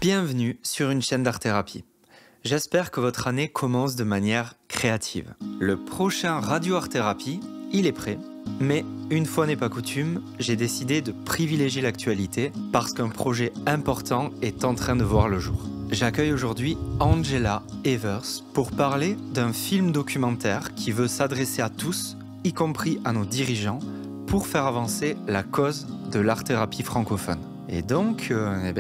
Bienvenue sur une chaîne d'art-thérapie. J'espère que votre année commence de manière créative. Le prochain Radio Art-Thérapie, il est prêt. Mais une fois n'est pas coutume, j'ai décidé de privilégier l'actualité parce qu'un projet important est en train de voir le jour. J'accueille aujourd'hui Angela Evers pour parler d'un film documentaire qui veut s'adresser à tous, y compris à nos dirigeants, pour faire avancer la cause de l'art-thérapie francophone. Et donc,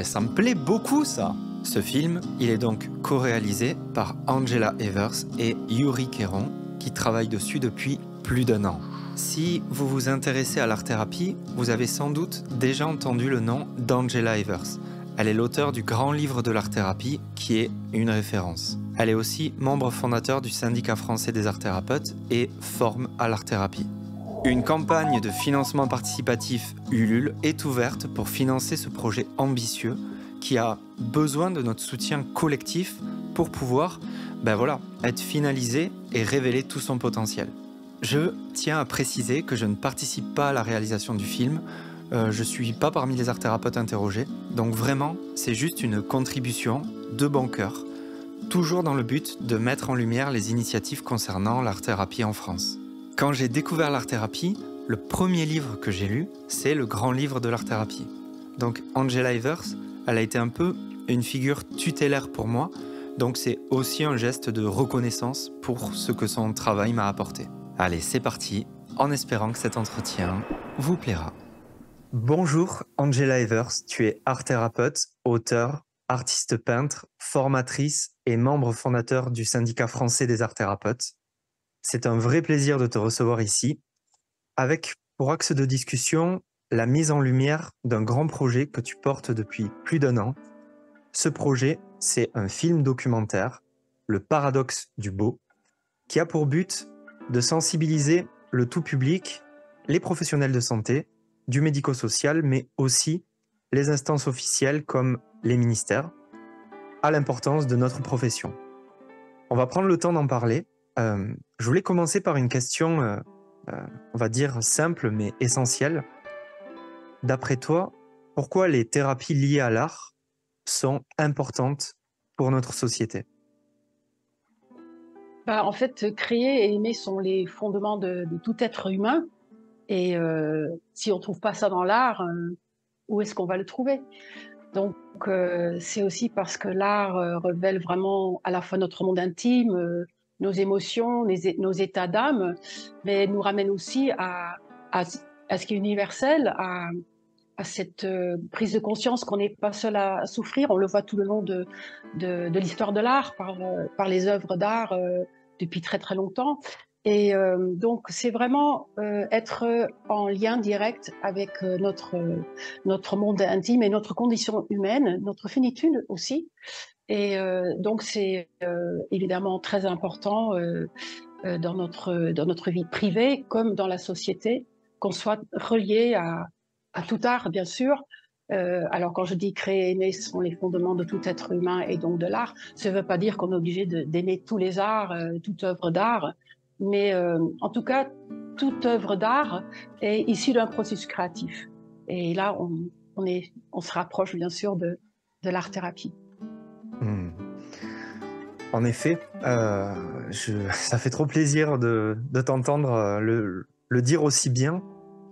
ça me plaît beaucoup ça. Ce film, il est donc co-réalisé par Angela Evers et Yuri Kéron, qui travaillent dessus depuis plus d'1 an. Si vous vous intéressez à l'art-thérapie, vous avez sans doute déjà entendu le nom d'Angela Evers. Elle est l'auteure du grand livre de l'art-thérapie, qui est une référence. Elle est aussi membre fondateur du syndicat français des art-thérapeutes et forme à l'art-thérapie. Une campagne de financement participatif Ulule est ouverte pour financer ce projet ambitieux qui a besoin de notre soutien collectif pour pouvoir être finalisé et révéler tout son potentiel. Je tiens à préciser que je ne participe pas à la réalisation du film, je ne suis pas parmi les art-thérapeutes interrogés, donc vraiment c'est juste une contribution de bon cœur, toujours dans le but de mettre en lumière les initiatives concernant l'art-thérapie en France. Quand j'ai découvert l'art-thérapie, le premier livre que j'ai lu, c'est le grand livre de l'art-thérapie. Donc Angela Evers, elle a été un peu une figure tutélaire pour moi, donc c'est aussi un geste de reconnaissance pour ce que son travail m'a apporté. Allez, c'est parti, en espérant que cet entretien vous plaira. Bonjour Angela Evers, tu es art-thérapeute, auteure, artiste peintre, formatrice et membre fondateur du syndicat français des art-thérapeutes. C'est un vrai plaisir de te recevoir ici, avec pour axe de discussion la mise en lumière d'un grand projet que tu portes depuis plus d'1 an. Ce projet, c'est un film documentaire, Le paradoxe du beau, qui a pour but de sensibiliser le tout public, les professionnels de santé, du médico-social, mais aussi les instances officielles comme les ministères, à l'importance de notre profession. On va prendre le temps d'en parler. Je voulais commencer par une question, on va dire simple mais essentielle. D'après toi, pourquoi les thérapies liées à l'art sont importantes pour notre société ? En fait, créer et aimer sont les fondements de tout être humain. Et si on ne trouve pas ça dans l'art, où est-ce qu'on va le trouver ? Donc, c'est aussi parce que l'art révèle vraiment à la fois notre monde intime, nos émotions, nos états d'âme, mais nous ramène aussi à ce qui est universel, à cette prise de conscience qu'on n'est pas seul à souffrir. On le voit tout le long de l'histoire de l'art, par les œuvres d'art depuis très très longtemps. Et donc c'est vraiment être en lien direct avec notre monde intime et notre condition humaine, notre finitude aussi. Et donc c'est évidemment très important dans notre vie privée comme dans la société, qu'on soit relié à tout art, bien sûr. Alors quand je dis créer et aimer, ce sont les fondements de tout être humain et donc de l'art. Ça ne veut pas dire qu'on est obligé d'aimer tous les arts, toute œuvre d'art, mais en tout cas, toute œuvre d'art est issue d'un processus créatif. Et là, on se rapproche bien sûr de l'art-thérapie. En effet, ça fait trop plaisir de t'entendre le dire aussi bien.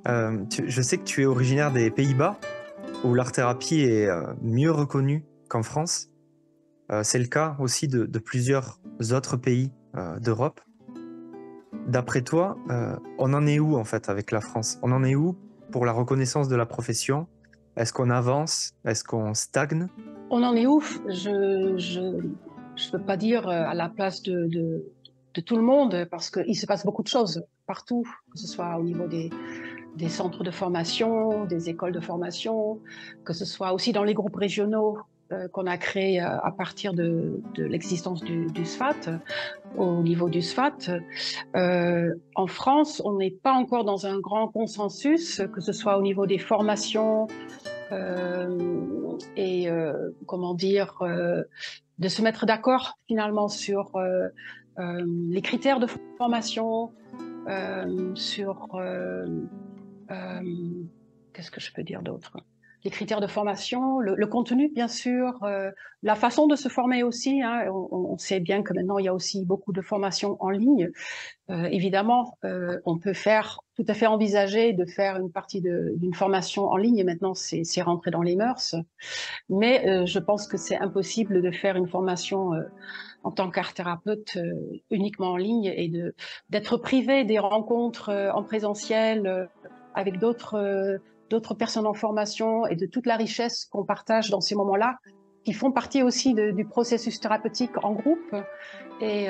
Je sais que tu es originaire des Pays-Bas, où l'art-thérapie est mieux reconnue qu'en France. C'est le cas aussi de plusieurs autres pays d'Europe. D'après toi, on en est où en fait avec la France ? On en est où pour la reconnaissance de la profession ? Est-ce qu'on avance ? Est-ce qu'on stagne ? On en est où ? Je peux pas dire à la place de tout le monde, parce qu'il se passe beaucoup de choses partout, que ce soit au niveau des centres de formation, des écoles de formation, que ce soit aussi dans les groupes régionaux qu'on a créés à partir de l'existence du SFAT, au niveau du SFAT. En France, on n'est pas encore dans un grand consensus, que ce soit au niveau des formations et de se mettre d'accord finalement sur les critères de formation, sur qu'est-ce que je peux dire d'autre ? les critères de formation, le contenu, bien sûr, la façon de se former aussi. Hein. On sait bien que maintenant, il y a aussi beaucoup de formations en ligne. Évidemment, on peut tout à fait envisager de faire une partie d'une formation en ligne, et maintenant, c'est rentré dans les mœurs. Mais je pense que c'est impossible de faire une formation en tant qu'art-thérapeute uniquement en ligne et d'être privé des rencontres en présentiel avec d'autres personnes en formation et de toute la richesse qu'on partage dans ces moments-là, qui font partie aussi du processus thérapeutique en groupe. Et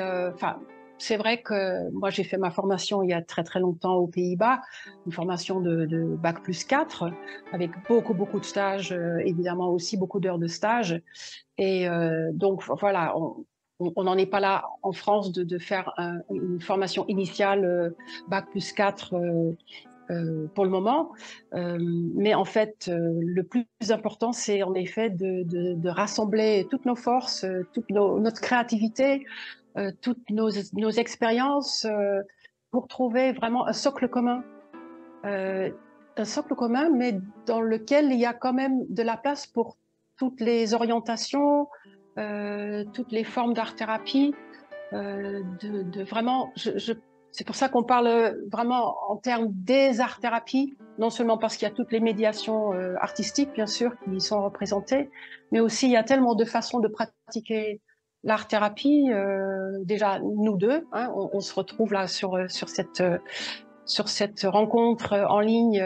c'est vrai que moi, j'ai fait ma formation il y a très, très longtemps aux Pays-Bas, une formation de Bac+4, avec beaucoup, beaucoup de stages, évidemment aussi beaucoup d'heures de stage. Et donc, voilà, on n'en est pas là en France de faire une formation initiale Bac+4 pour le moment. Mais en fait, le plus important, c'est en effet de rassembler toutes nos forces, notre créativité, toutes nos expériences pour trouver vraiment un socle commun. Un socle commun, mais dans lequel il y a quand même de la place pour toutes les orientations, toutes les formes d'art-thérapie, vraiment, c'est pour ça qu'on parle vraiment en termes des art-thérapies, non seulement parce qu'il y a toutes les médiations artistiques, bien sûr, qui y sont représentées, mais aussi il y a tellement de façons de pratiquer l'art-thérapie. Déjà, nous deux, hein, on se retrouve là sur cette rencontre en ligne.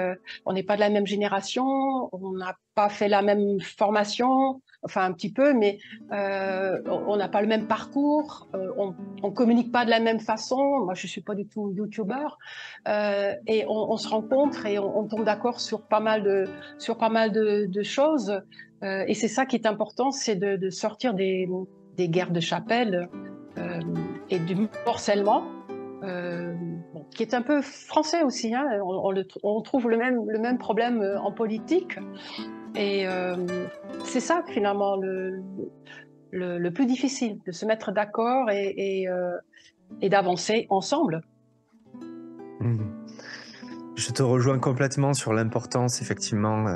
On n'est pas de la même génération, on n'a pas fait la même formation, enfin un petit peu, mais on n'a pas le même parcours, on communique pas de la même façon. Moi, je suis pas du tout youtubeur, et on se rencontre et on tombe d'accord sur pas mal de choses. Et c'est ça qui est important, c'est de sortir des guerres de chapelle et du morcellement. Qui est un peu français aussi, hein. On trouve le même problème en politique. Et c'est ça, finalement, le plus difficile, de se mettre d'accord et d'avancer ensemble. Je te rejoins complètement sur l'importance, effectivement,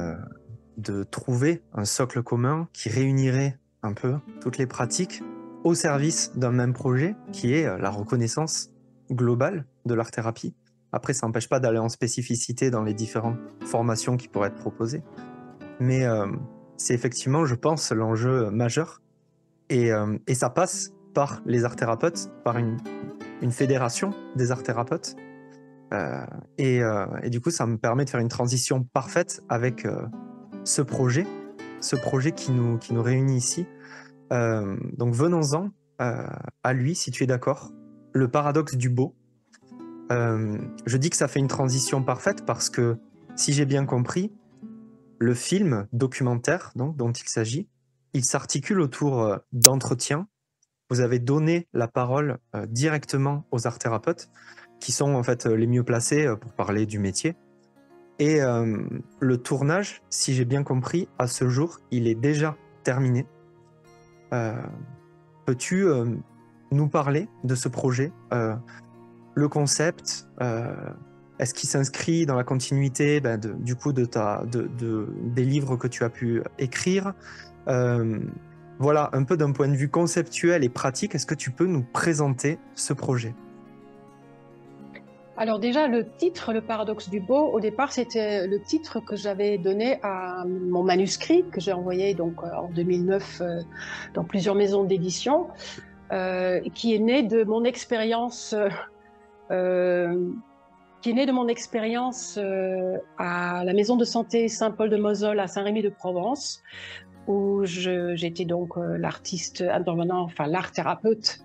de trouver un socle commun qui réunirait un peu toutes les pratiques au service d'un même projet, qui est la reconnaissance globale de l'art-thérapie. Après, ça n'empêche pas d'aller en spécificité dans les différentes formations qui pourraient être proposées. Mais c'est effectivement, je pense, l'enjeu majeur. Et ça passe par les art-thérapeutes, par une fédération des art-thérapeutes. Et du coup, ça me permet de faire une transition parfaite avec ce projet qui nous réunit ici. Donc venons-en à lui, si tu es d'accord. Le paradoxe du beau. Je dis que ça fait une transition parfaite parce que, si j'ai bien compris, le film documentaire dont il s'agit, il s'articule autour d'entretiens. Vous avez donné la parole directement aux art-thérapeutes, qui sont en fait les mieux placés pour parler du métier. Et le tournage, si j'ai bien compris, à ce jour, il est déjà terminé. Peux-tu nous parler de ce projet, le concept, est-ce qu'il s'inscrit dans la continuité du coup des livres que tu as pu écrire, voilà, un peu d'un point de vue conceptuel et pratique, est-ce que tu peux nous présenter ce projet ? Alors déjà, le titre, Le paradoxe du beau, au départ, c'était le titre que j'avais donné à mon manuscrit, que j'ai envoyé donc en 2009 dans plusieurs maisons d'édition, qui est né de mon expérience à la maison de santé Saint-Paul-de-Moselle à Saint-Rémy-de-Provence, où j'étais donc l'artiste intervenant, enfin l'art-thérapeute,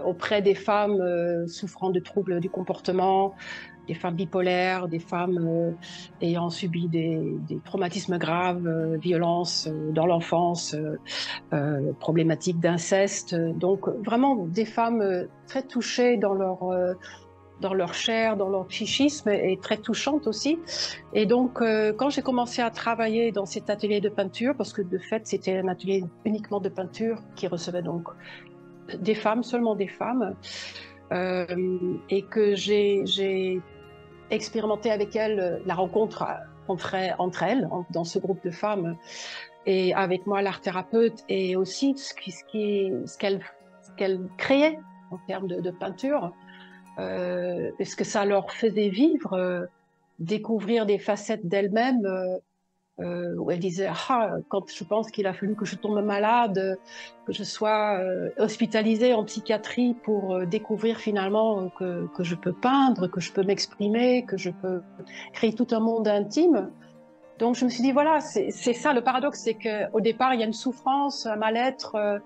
auprès des femmes souffrant de troubles du comportement, des femmes bipolaires, des femmes ayant subi des traumatismes graves, violences dans l'enfance, problématiques d'inceste. Donc vraiment des femmes très touchées dans leur chair, dans leur psychisme, et très touchantes aussi. Et donc, quand j'ai commencé à travailler dans cet atelier de peinture, parce que de fait, c'était un atelier uniquement de peinture qui recevait donc des femmes, seulement des femmes, et que j'ai expérimenté avec elles la rencontre entre elles, dans ce groupe de femmes, et avec moi l'art thérapeute, et aussi ce qu'elles créaient en termes de peinture, et ce que ça leur faisait vivre, découvrir des facettes d'elles-mêmes, où elle disait ah, quand je pense qu'il a fallu que je tombe malade, que je sois hospitalisée en psychiatrie pour découvrir finalement que je peux peindre, que je peux m'exprimer, que je peux créer tout un monde intime. Donc je me suis dit voilà, c'est ça le paradoxe, c'est qu'au départ il y a une souffrance, un mal-être,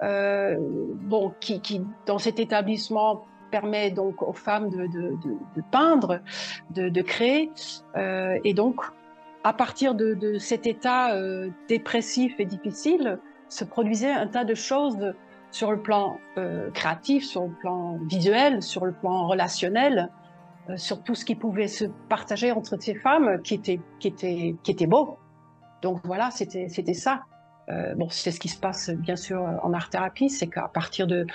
bon, qui dans cet établissement permet donc aux femmes de peindre, de créer, et donc à partir de cet état dépressif et difficile, se produisait un tas de choses sur le plan créatif, sur le plan visuel, sur le plan relationnel, sur tout ce qui pouvait se partager entre ces femmes qui était beau. Donc voilà, c'était ça. Bon, c'est ce qui se passe bien sûr en art-thérapie, c'est qu'à partir de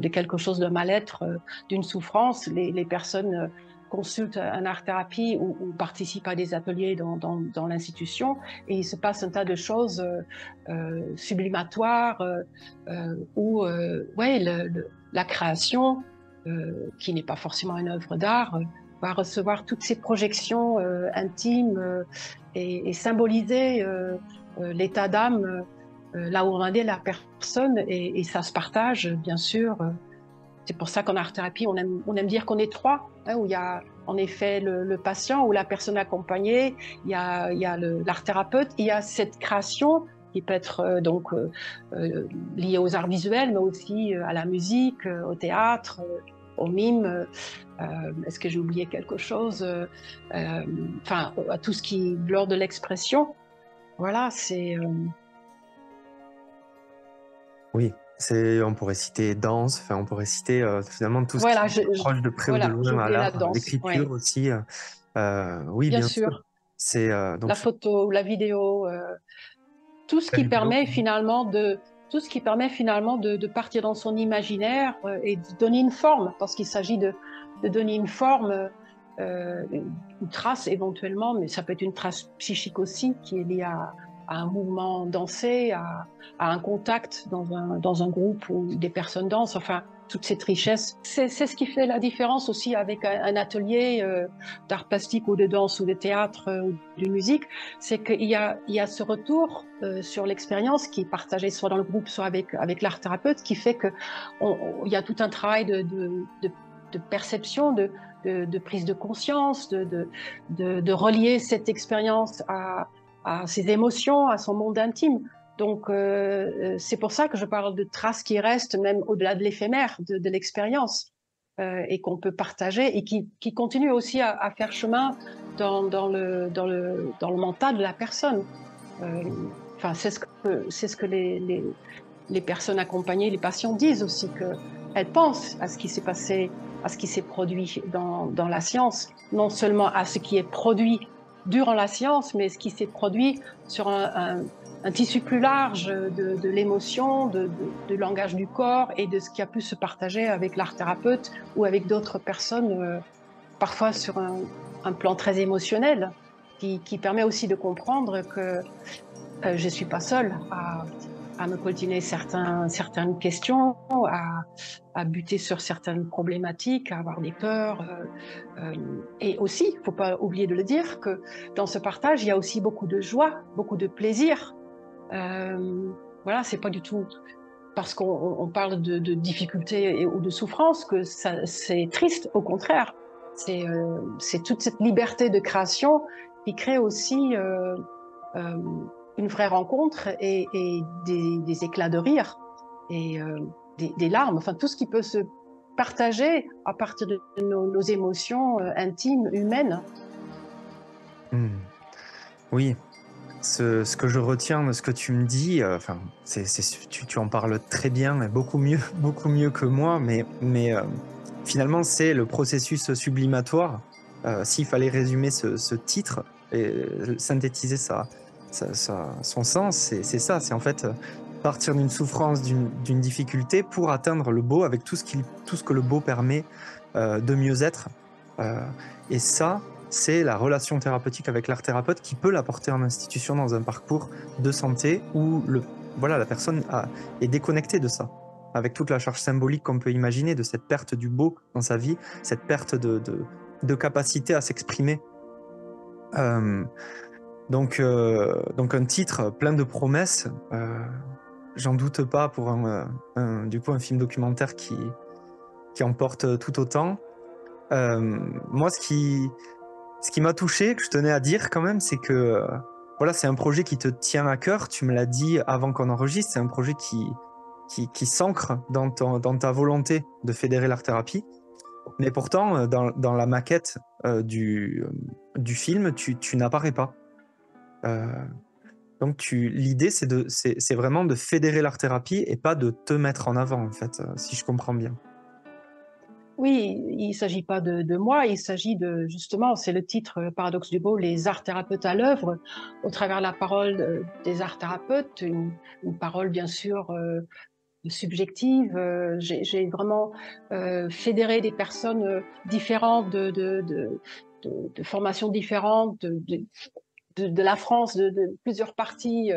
quelque chose de mal-être, d'une souffrance, les personnes consultent un art-thérapie ou participent à des ateliers dans l'institution, et il se passe un tas de choses sublimatoires, où ouais, la création, qui n'est pas forcément une œuvre d'art, va recevoir toutes ces projections intimes, et symboliser l'état d'âme là où en est la personne, et ça se partage, bien sûr. C'est pour ça qu'en art-thérapie, on aime dire qu'on est trois, hein, où il y a en effet le patient ou la personne accompagnée, il y a l'art-thérapeute, il y a cette création qui peut être liée aux arts visuels, mais aussi à la musique, au théâtre, au mime. Est-ce que j'ai oublié quelque chose? Enfin, à tout ce qui lors de l'expression. Voilà, c'est... Oui, on pourrait citer danse, enfin, on pourrait citer finalement tout ce Voilà, qui est proche de près ou de voilà, loin à j'oubliais la l'art, danse. l'écriture Ouais. aussi. Oui, Bien bien sûr. sûr, C'est donc la photo, la vidéo, tout ce la qui vidéo. permet finalement de partir dans son imaginaire, et de donner une forme, parce qu'il s'agit de donner une forme, une trace éventuellement, mais ça peut être une trace psychique aussi, qui est liée à un mouvement dansé, à un contact dans un groupe où des personnes dansent, enfin, toute cette richesse. C'est ce qui fait la différence aussi avec un atelier d'art plastique ou de danse ou de théâtre ou de musique, c'est qu'il y a ce retour sur l'expérience qui est partagé soit dans le groupe, soit avec l'art thérapeute, qui fait qu'il y a tout un travail de perception, de prise de conscience, de relier cette expérience à ses émotions, à son monde intime. Donc c'est pour ça que je parle de traces qui restent même au-delà de l'éphémère, de l'expérience, et qu'on peut partager, et qui continuent aussi à faire chemin dans le mental de la personne. Enfin, c'est ce que les personnes accompagnées, les patients disent aussi, qu'elles pensent à ce qui s'est passé, à ce qui s'est produit dans la séance, non seulement à ce qui est produit durant la séance, mais ce qui s'est produit sur un tissu plus large de l'émotion, du langage du corps, et de ce qui a pu se partager avec l'art thérapeute ou avec d'autres personnes, parfois sur un plan très émotionnel, qui permet aussi de comprendre que je ne suis pas seule à me coltiner certaines questions, à buter sur certaines problématiques, à avoir des peurs. Et aussi, il ne faut pas oublier de le dire, que dans ce partage, il y a aussi beaucoup de joie, beaucoup de plaisir. Voilà, c'est pas du tout parce qu'on parle de difficultés ou de souffrance que c'est triste, au contraire. C'est toute cette liberté de création qui crée aussi une vraie rencontre, et des éclats de rire, et des larmes, enfin tout ce qui peut se partager à partir de nos émotions intimes, humaines. Oui, ce que je retiens de ce que tu me dis, enfin, tu en parles très bien, et beaucoup mieux, beaucoup mieux que moi, mais finalement, c'est le processus sublimatoire. S'il fallait résumer ce titre et synthétiser son sens, c'est ça, c'est en fait partir d'une souffrance, d'une difficulté pour atteindre le beau avec tout ce que le beau permet de mieux être. Et ça, c'est la relation thérapeutique avec l'art thérapeute qui peut l'apporter en institution dans un parcours de santé où voilà, la personne est déconnectée de ça, avec toute la charge symbolique qu'on peut imaginer de cette perte du beau dans sa vie, cette perte de capacité à s'exprimer. Donc un titre plein de promesses, j'en doute pas pour du coup un film documentaire qui en porte tout autant. Moi, ce qui m'a touché, que je tenais à dire quand même, c'est que voilà, c'est un projet qui te tient à cœur. Tu me l'as dit avant qu'on enregistre, c'est un projet qui s'ancre dans ta volonté de fédérer l'art-thérapie. Mais pourtant, dans la maquette du film, tu n'apparais pas. Donc l'idée, c'est vraiment de fédérer l'art-thérapie et pas de te mettre en avant, en fait, si je comprends bien. Oui, il ne s'agit pas de moi, il s'agit de, justement, c'est le titre Paradoxe du beau, les arts thérapeutes à l'œuvre, au travers de la parole des arts thérapeutes, une parole bien sûr subjective. J'ai vraiment fédéré des personnes différentes, de formations différentes, de la France, de plusieurs parties,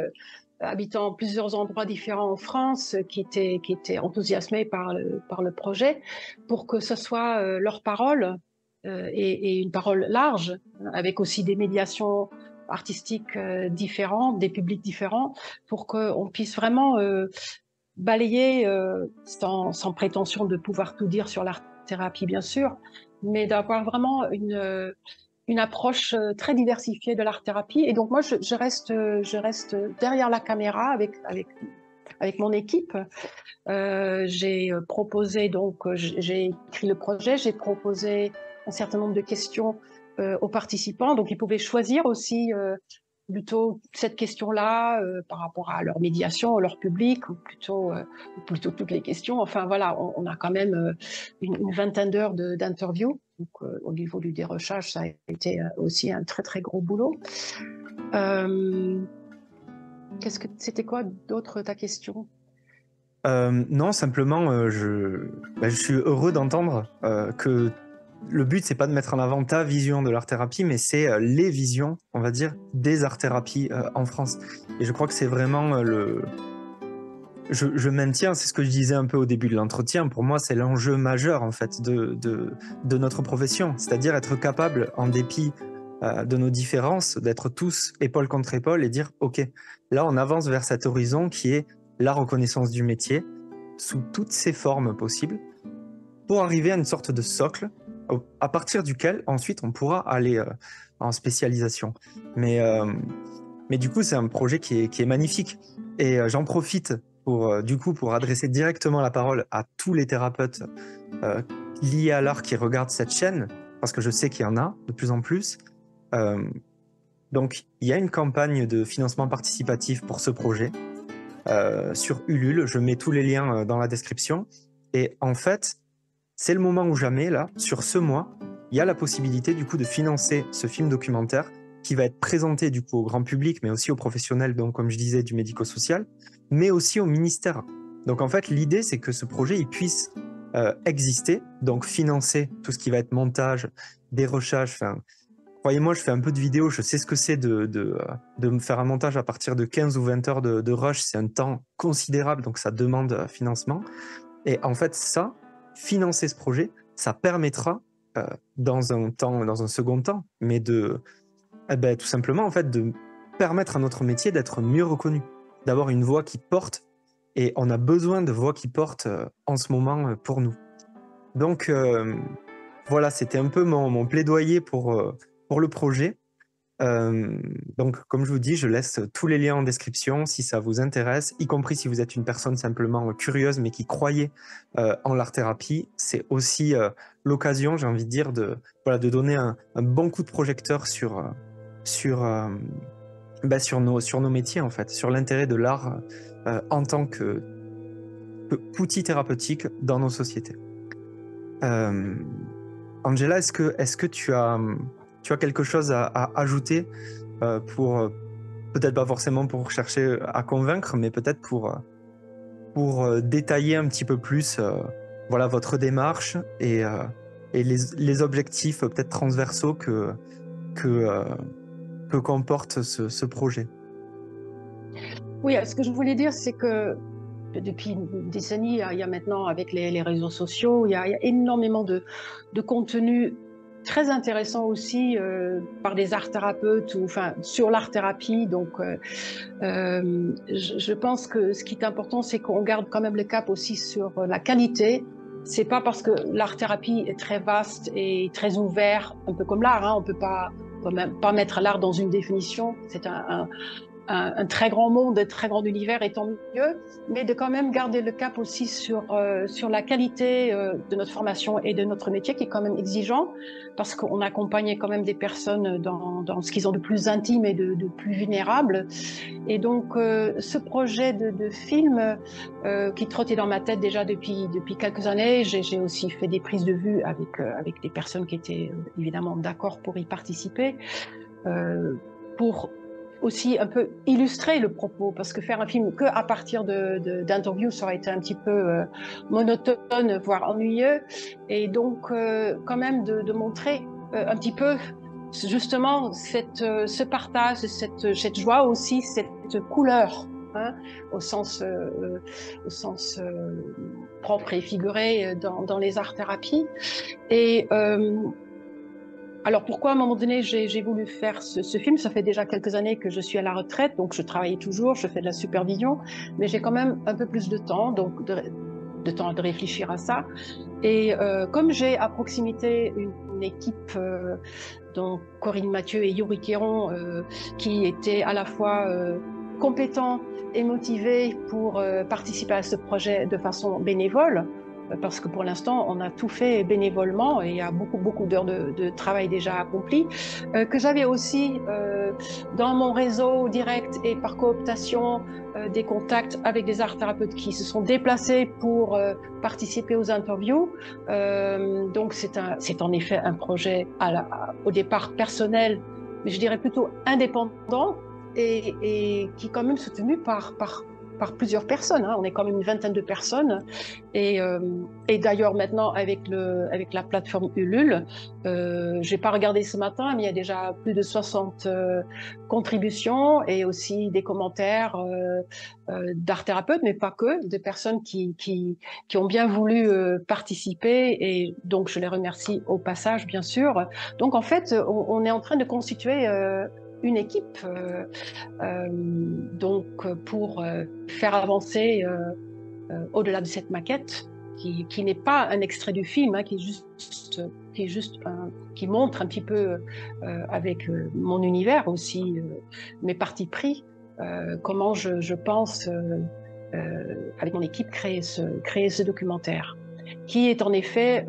habitant plusieurs endroits différents en France, qui étaient enthousiasmés par le projet, pour que ce soit leur parole, et une parole large, avec aussi des médiations artistiques différentes, des publics différents, pour qu'on puisse vraiment balayer, sans prétention de pouvoir tout dire sur l'art-thérapie, bien sûr, mais d'avoir vraiment une approche très diversifiée de l'art-thérapie. Et donc moi, je reste derrière la caméra avec mon équipe. J'ai proposé, donc j'ai écrit le projet, j'ai proposé un certain nombre de questions aux participants. Donc ils pouvaient choisir aussi plutôt cette question-là par rapport à leur médiation, leur public, ou plutôt toutes les questions. Enfin voilà, on a quand même une vingtaine d'heures d'interviews. Donc au niveau du dérochage, ça a été aussi un très très gros boulot. C'était quoi d'autre ta question? Non, simplement, je suis heureux d'entendre que le but, c'est pas de mettre en avant ta vision de l'art-thérapie, mais c'est les visions, on va dire, des art-thérapies en France. Et je crois que c'est vraiment je maintiens, c'est ce que je disais un peu au début de l'entretien, pour moi, c'est l'enjeu majeur, en fait, de notre profession. C'est-à-dire être capable, en dépit de nos différences, d'être tous épaule contre épaule et dire, OK, là, on avance vers cet horizon qui est la reconnaissance du métier sous toutes ses formes possibles pour arriver à une sorte de socle à partir duquel ensuite on pourra aller en spécialisation. Mais du coup, c'est un projet qui est magnifique et j'en profite pour adresser directement la parole à tous les thérapeutes liés à l'art qui regardent cette chaîne, parce que je sais qu'il y en a de plus en plus. Donc, il y a une campagne de financement participatif pour ce projet. Sur Ulule, je mets tous les liens dans la description. Et en fait, c'est le moment ou jamais, là, sur ce mois, il y a la possibilité du coup de financer ce film documentaire qui va être présenté du coup au grand public, mais aussi aux professionnels, donc comme je disais, du médico-social, mais aussi au ministère. Donc en fait, l'idée, c'est que ce projet il puisse exister, donc financer tout ce qui va être montage, dérochage, enfin, croyez-moi, je fais un peu de vidéo, je sais ce que c'est de me faire un montage à partir de 15 ou 20 heures de rush, c'est un temps considérable, donc ça demande financement. Et en fait, ça, financer ce projet, ça permettra, dans un second temps, mais tout simplement, en fait, de permettre à notre métier d'être mieux reconnu, d'avoir une voix qui porte, et on a besoin de voix qui portent en ce moment pour nous. Donc, voilà, c'était un peu mon plaidoyer pour le projet. Donc, comme je vous dis, je laisse tous les liens en description si ça vous intéresse, y compris si vous êtes une personne simplement curieuse mais qui croyait en l'art-thérapie. C'est aussi l'occasion, j'ai envie de dire, de donner un bon coup de projecteur sur nos métiers, en fait, sur l'intérêt de l'art en tant qu'outil thérapeutique dans nos sociétés. Angela, est-ce que tu as quelque chose à ajouter pour, peut-être pas forcément pour chercher à convaincre, mais peut-être pour détailler un petit peu plus votre démarche et les objectifs peut-être transversaux que que comporte ce projet. Oui, ce que je voulais dire, c'est que depuis une décennie, il y a maintenant, avec les réseaux sociaux, il y a énormément de contenu très intéressant aussi par des art-thérapeutes ou enfin sur l'art-thérapie. Donc, je pense que ce qui est important, c'est qu'on garde quand même le cap aussi sur la qualité. C'est pas parce que l'art-thérapie est très vaste et très ouvert, un peu comme l'art, hein, on peut même pas mettre l'art dans une définition. C'est un très grand monde, un très grand univers, et tant mieux, mais de quand même garder le cap aussi sur la qualité de notre formation et de notre métier, qui est quand même exigeant, parce qu'on accompagne quand même des personnes dans ce qu'ils ont de plus intime et de plus vulnérable. Et donc, ce projet de film qui trottait dans ma tête déjà depuis quelques années, j'ai aussi fait des prises de vue avec des personnes qui étaient évidemment d'accord pour y participer, pour aussi un peu illustrer le propos, parce que faire un film que à partir d'interviews, ça aurait été un petit peu monotone, voire ennuyeux. Et donc, quand même de montrer un petit peu justement ce partage, cette joie aussi, cette couleur, hein, au sens propre et figuré dans les arts-thérapies. Et alors pourquoi à un moment donné j'ai voulu faire ce film? Ça fait déjà quelques années que je suis à la retraite, donc je travaille toujours, je fais de la supervision, mais j'ai quand même un peu plus de temps, donc de temps de réfléchir à ça. Et comme j'ai à proximité une équipe, dont Corinne Mathieu et Yuri Kéron, qui étaient à la fois compétents et motivés pour participer à ce projet de façon bénévole, parce que pour l'instant, on a tout fait bénévolement et il y a beaucoup d'heures de travail déjà accomplies, que j'avais aussi dans mon réseau direct et par cooptation des contacts avec des art-thérapeutes qui se sont déplacés pour participer aux interviews. Donc c'est en effet un projet au départ personnel, mais je dirais plutôt indépendant et qui est quand même soutenu par plusieurs personnes, hein. On est quand même une vingtaine de personnes. Et d'ailleurs, maintenant, avec la plateforme Ulule, j'ai pas regardé ce matin, mais il y a déjà plus de 60 contributions et aussi des commentaires d'art-thérapeutes, mais pas que, de personnes qui ont bien voulu participer. Et donc, je les remercie au passage, bien sûr. Donc, en fait, on est en train de constituer une équipe donc pour faire avancer au-delà de cette maquette qui n'est pas un extrait du film, hein, qui montre un petit peu avec mon univers aussi, mes partis pris, comment je pense avec mon équipe créer ce documentaire, qui est en effet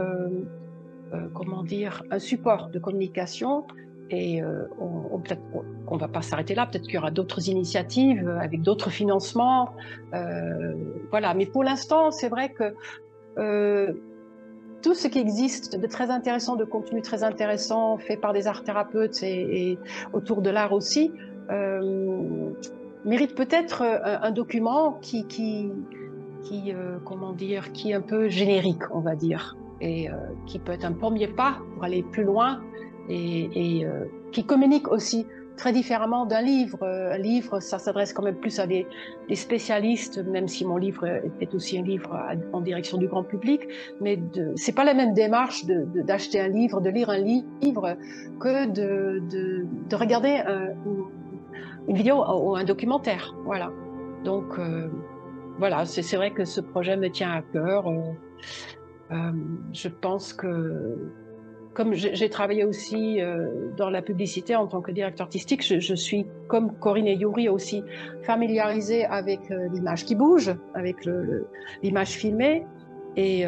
comment dire, un support de communication. Et peut-être qu'on ne va pas s'arrêter là, peut-être qu'il y aura d'autres initiatives avec d'autres financements. Voilà. Mais pour l'instant, c'est vrai que tout ce qui existe de très intéressant, de contenu très intéressant, fait par des art-thérapeutes et autour de l'art aussi, mérite peut-être un document comment dire, qui est un peu générique, on va dire, et qui peut être un premier pas pour aller plus loin. Et qui communique aussi très différemment d'un livre. Un livre, ça s'adresse quand même plus à des spécialistes, même si mon livre est aussi un livre en direction du grand public. Mais c'est pas la même démarche d'acheter un livre, de lire un livre, que de regarder une vidéo ou un documentaire. Voilà. Donc, voilà, c'est vrai que ce projet me tient à cœur. Je pense que comme j'ai travaillé aussi dans la publicité en tant que directeur artistique, je suis, comme Corinne et Yuri, aussi familiarisée avec l'image qui bouge, avec l'image filmée. Et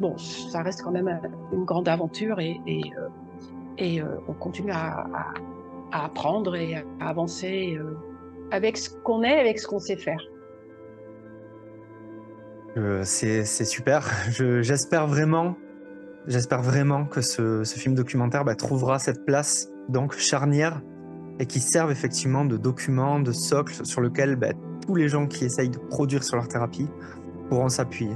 bon, ça reste quand même une grande aventure et on continue à apprendre et à avancer avec ce qu'on est, avec ce qu'on sait faire. C'est super. J'espère vraiment que ce film documentaire trouvera cette place donc charnière et qui serve effectivement de document, de socle sur lequel tous les gens qui essayent de produire sur leur thérapie pourront s'appuyer.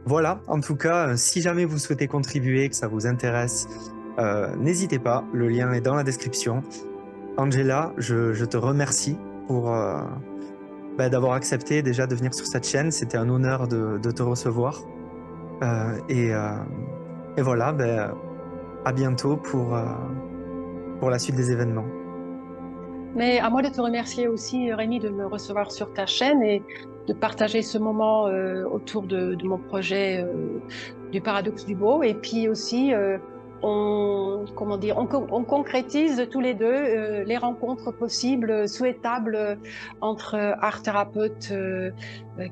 Voilà, en tout cas, si jamais vous souhaitez contribuer, que ça vous intéresse, n'hésitez pas, le lien est dans la description. Angela, je te remercie pour d'avoir accepté déjà de venir sur cette chaîne. C'était un honneur de te recevoir. Et voilà, à bientôt pour la suite des événements. Mais à moi de te remercier aussi, Rémi, de me recevoir sur ta chaîne et de partager ce moment autour de mon projet du paradoxe du beau. Et puis aussi, on concrétise tous les deux les rencontres possibles, souhaitables entre art thérapeutes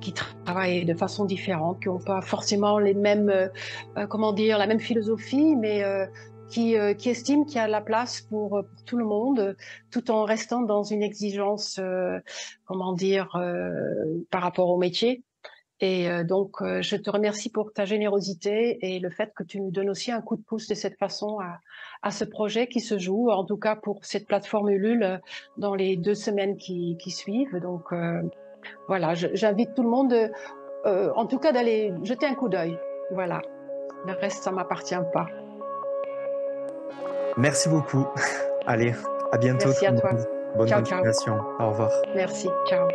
qui travaillent de façon différente, qui n'ont pas forcément les mêmes, la même philosophie, mais qui estiment qu'il y a de la place pour tout le monde, tout en restant dans une exigence, par rapport au métier. Et donc, je te remercie pour ta générosité et le fait que tu nous donnes aussi un coup de pouce de cette façon à ce projet qui se joue, en tout cas pour cette plateforme Ulule, dans les 2 semaines qui suivent. Donc, voilà, j'invite tout le monde, en tout cas, d'aller jeter un coup d'œil. Voilà. Le reste, ça m'appartient pas. Merci beaucoup. Allez, à bientôt. Merci à toi. Bonne Ciao, ciao. continuation. Au revoir. Merci. Ciao.